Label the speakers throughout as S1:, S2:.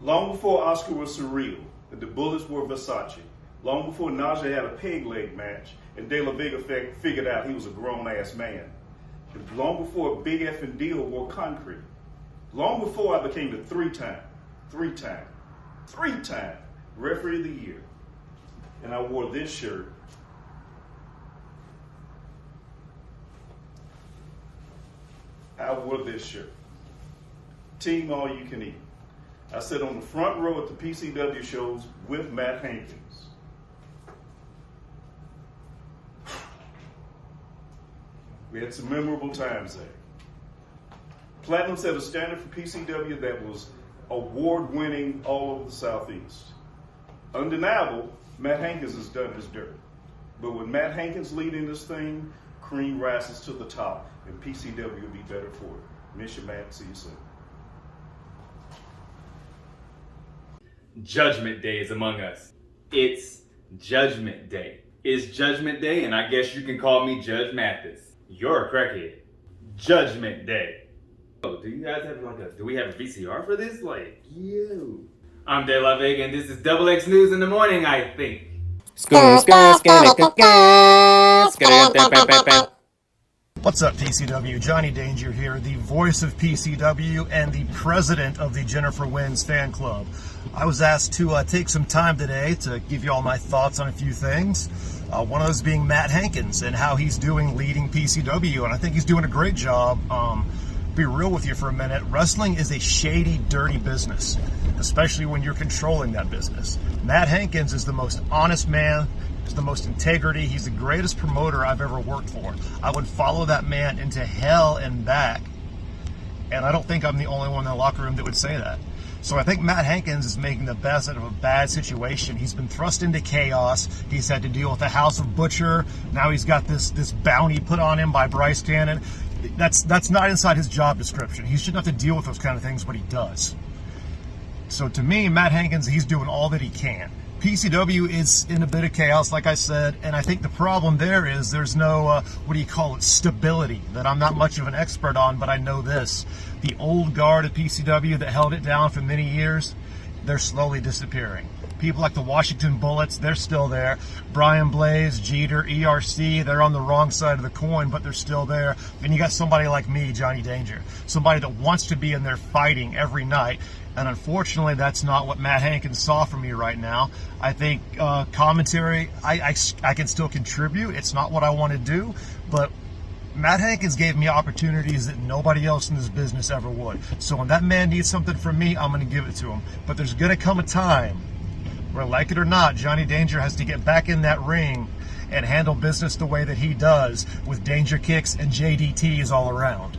S1: Long before Oscar was surreal and the bullets were Versace, long before Najee had a peg leg match and De La Vega figured out he was a grown-ass man, and long before Big F and Deal wore concrete, long before I became the three-time referee of the year, and I wore this shirt, Team All You Can Eat. I sat on the front row at the PCW shows with Matt Hankins. We had some memorable times there. Platinum set a standard for PCW that was award-winning all over the Southeast. Undeniable, Matt Hankins has done his dirt. But with Matt Hankins leading this thing, cream rises to the top, and PCW will be better for it. Miss you, Matt. See you soon.
S2: Judgment Day is among us. It's Judgment Day. It's Judgment Day, and I guess you can call me Judge Mathis. You're a crackhead. Judgment Day. Oh, do you guys have do we have a VCR for this? I'm De La Vega, and this is Double X News in the morning, I think.
S3: What's up, PCW? Johnny Danger here, the voice of PCW and the president of the Jennifer Wins fan club. I was asked to take some time today to give you all my thoughts on a few things. One of those being Matt Hankins and how he's doing leading PCW, and I think he's doing a great job. Be real with you for a minute. Wrestling is a shady, dirty business, especially when you're controlling that business. Matt Hankins is the most honest man. He's the most integrity. He's the greatest promoter I've ever worked for. I would follow that man into hell and back. And I don't think I'm the only one in the locker room that would say that. So I think Matt Hankins is making the best out of a bad situation. He's been thrust into chaos. He's had to deal with the House of Butcher. Now he's got this bounty put on him by Bryce Cannon. That's not inside his job description. He shouldn't have to deal with those kind of things, but he does. So to me, Matt Hankins, he's doing all that he can. PCW is in a bit of chaos, like I said, and I think the problem there is there's no, stability that I'm not much of an expert on, but I know this. The old guard at PCW that held it down for many years, they're slowly disappearing. People like the Washington Bullets, they're still there. Brian Blaze, Geter, ERC, they're on the wrong side of the coin, but they're still there. And you got somebody like me, Johnny Danger, somebody that wants to be in there fighting every night. And unfortunately, that's not what Matt Hankins saw from me right now. I think commentary, I can still contribute. It's not what I want to do, but Matt Hankins gave me opportunities that nobody else in this business ever would. So when that man needs something from me, I'm going to give it to him. But there's going to come a time where, like it or not, Johnny Danger has to get back in that ring and handle business the way that he does, with danger kicks and JDTs all around.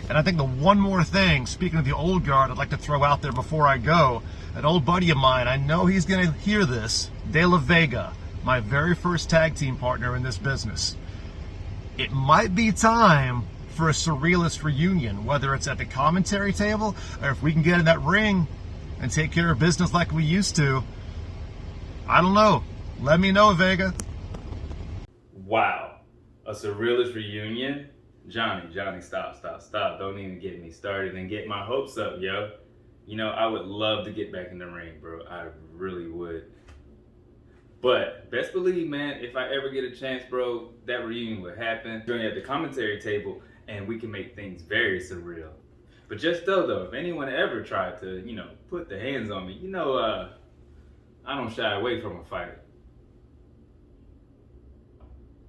S3: And I think the one more thing, speaking of the old guard, I'd like to throw out there before I go, an old buddy of mine, I know he's going to hear this, De La Vega, my very first tag team partner in this business. It might be time for a surrealist reunion, whether it's at the commentary table or if we can get in that ring and take care of business like we used to. I don't know. Let me know, Vega.
S2: Wow. A surrealist reunion? Johnny, stop. Don't even get me started and get my hopes up, yo. You know, I would love to get back in the ring, bro. I really would. But best believe, man, if I ever get a chance, bro, that reunion would happen. Join at the commentary table, and we can make things very surreal. But just though, if anyone ever tried to, put their hands on me, I don't shy away from a fight.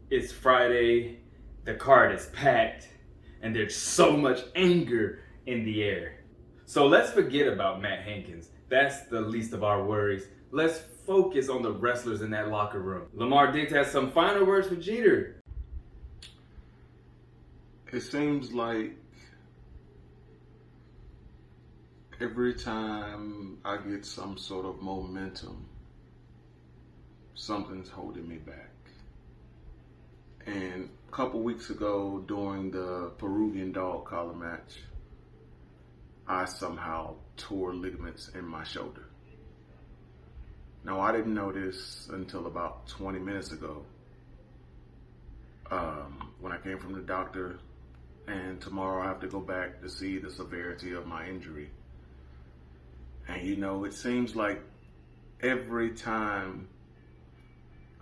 S2: It's Friday, the card is packed, and there's so much anger in the air. So let's forget about Matt Hankins. That's the least of our worries. Let's focus on the wrestlers in that locker room. LAMAR Diggs has some final words for Geter.
S4: It seems like every time I get some sort of momentum, something's holding me back. And a couple weeks ago, during the Peruvian dog collar match, I somehow tore ligaments in my shoulder. Now, I didn't know this until about 20 minutes ago when I came from the doctor, and tomorrow I have to go back to see the severity of my injury. And you know, it seems like every time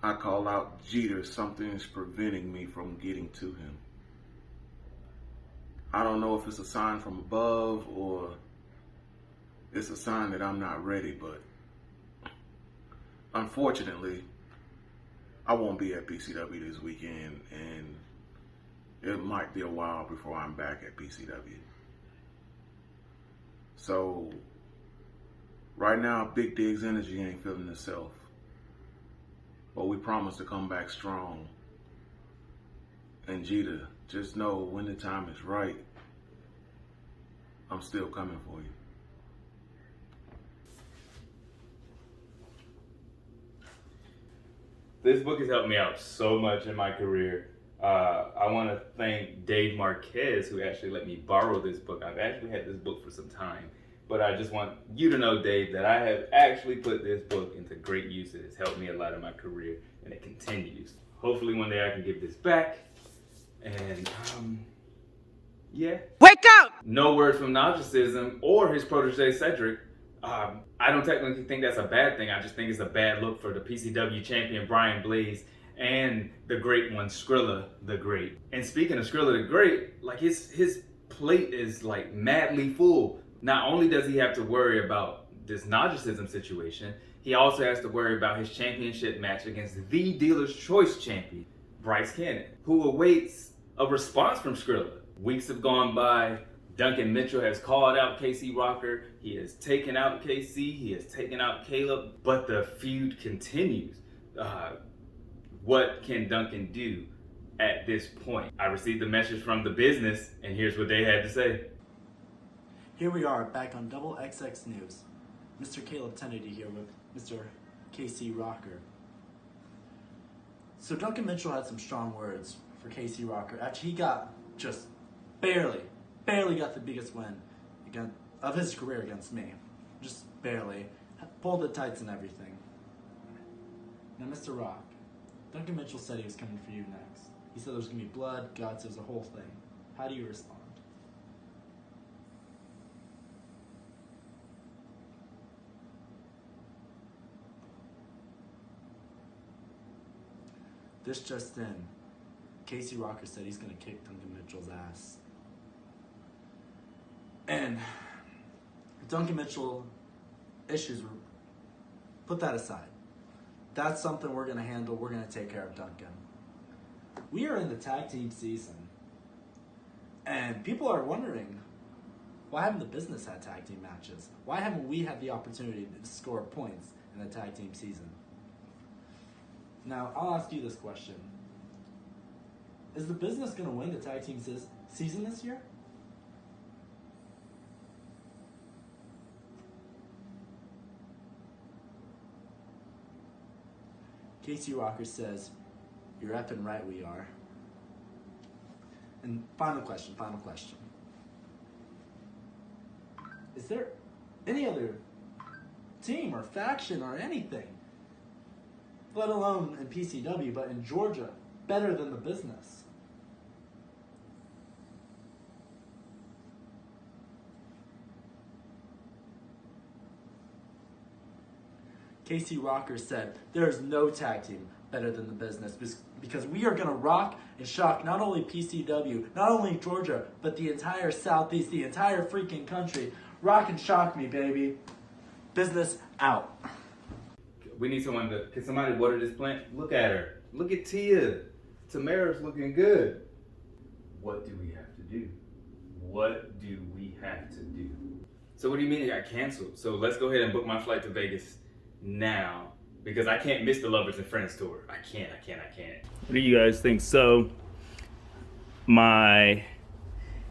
S4: I call out Jeter, something is preventing me from getting to him. I don't know if it's a sign from above or it's a sign that I'm not ready, but unfortunately, I won't be at PCW this weekend, and it might be a while before I'm back at PCW. So, right now, Big Dig's energy ain't feeling itself. But we promise to come back strong. And Jeter, just know when the time is right, I'm still coming for you.
S2: This book has helped me out so much in my career. I want to thank Dave Marquez, who actually let me borrow this book. I've actually had this book for some time, but I just want you to know, Dave, that I have actually put this book into great use. It has helped me a lot in my career, and it continues. Hopefully one day I can give this back. And, yeah.
S5: Wake up!
S2: No words from narcissism or his protege, Cedric. I don't technically think that's a bad thing. I just think it's a bad look for the PCW champion, Brian Blaze, and the great one, Skrilla the Great. And speaking of Skrilla the Great, like his plate is like madly full. Not only does he have to worry about this narcissism situation, he also has to worry about his championship match against the Dealer's Choice champion, Bryce Cannon, who awaits a response from Skrilla. Weeks have gone by. Duncan Mitchell has called out KC Rocker. He has taken out KC. He has taken out Caleb. But the feud continues. What can Duncan do at this point? I received a message from the business, and here's what they had to say.
S6: Here we are, back on Double XX News. Mr. Caleb Kennedy here with Mr. KC Rocker. So Duncan Mitchell had some strong words for KC Rocker after he got just barely got the biggest win of his career against me. Just barely. Pulled the tights and everything. Now, Mr. Rock, Duncan Mitchell said he was coming for you next. He said there was going to be blood, guts, it was a whole thing. How do you respond? This just in, KC Rocker said he's going to kick Duncan Mitchell's ass. And Duncan Mitchell issues, put that aside. That's something we're going to handle. We're going to take care of Duncan. We are in the tag team season. And people are wondering, why haven't the business had tag team matches? Why haven't we had the opportunity to score points in the tag team season? Now, I'll ask you this question. Is the business going to win the tag team season this year? KC Rocker says, you're effing right we are. And final question. Is there any other team or faction or anything, let alone in PCW, but in Georgia, better than the business? KC Rocker said, there is no tag team better than the business because we are going to rock and shock not only PCW, not only Georgia, but the entire Southeast, the entire freaking country. Rock and shock me, baby. Business out.
S2: We need someone to, can somebody water this plant? Look at her. Look at Tia. Tamara's looking good. What do we have to do? What do we have to do? So what do you mean it got canceled? So let's go ahead and book my flight to Vegas now, because I can't miss the Lovers and Friends tour. I can't. What do you guys think? So my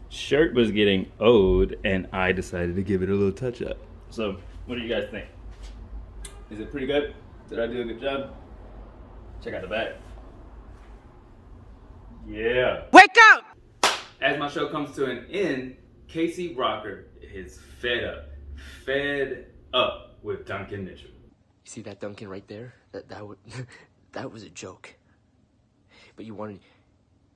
S2: shirt was getting old and I decided to give it a little touch up. So what do you guys think? Is it pretty good? Did I do a good job? Check out the back. Yeah.
S5: Wake up!
S2: As my show comes to an end, KC Rocker is fed up with Duncan Mitchell.
S7: You see that Duncan right there? That was a joke. But you wanted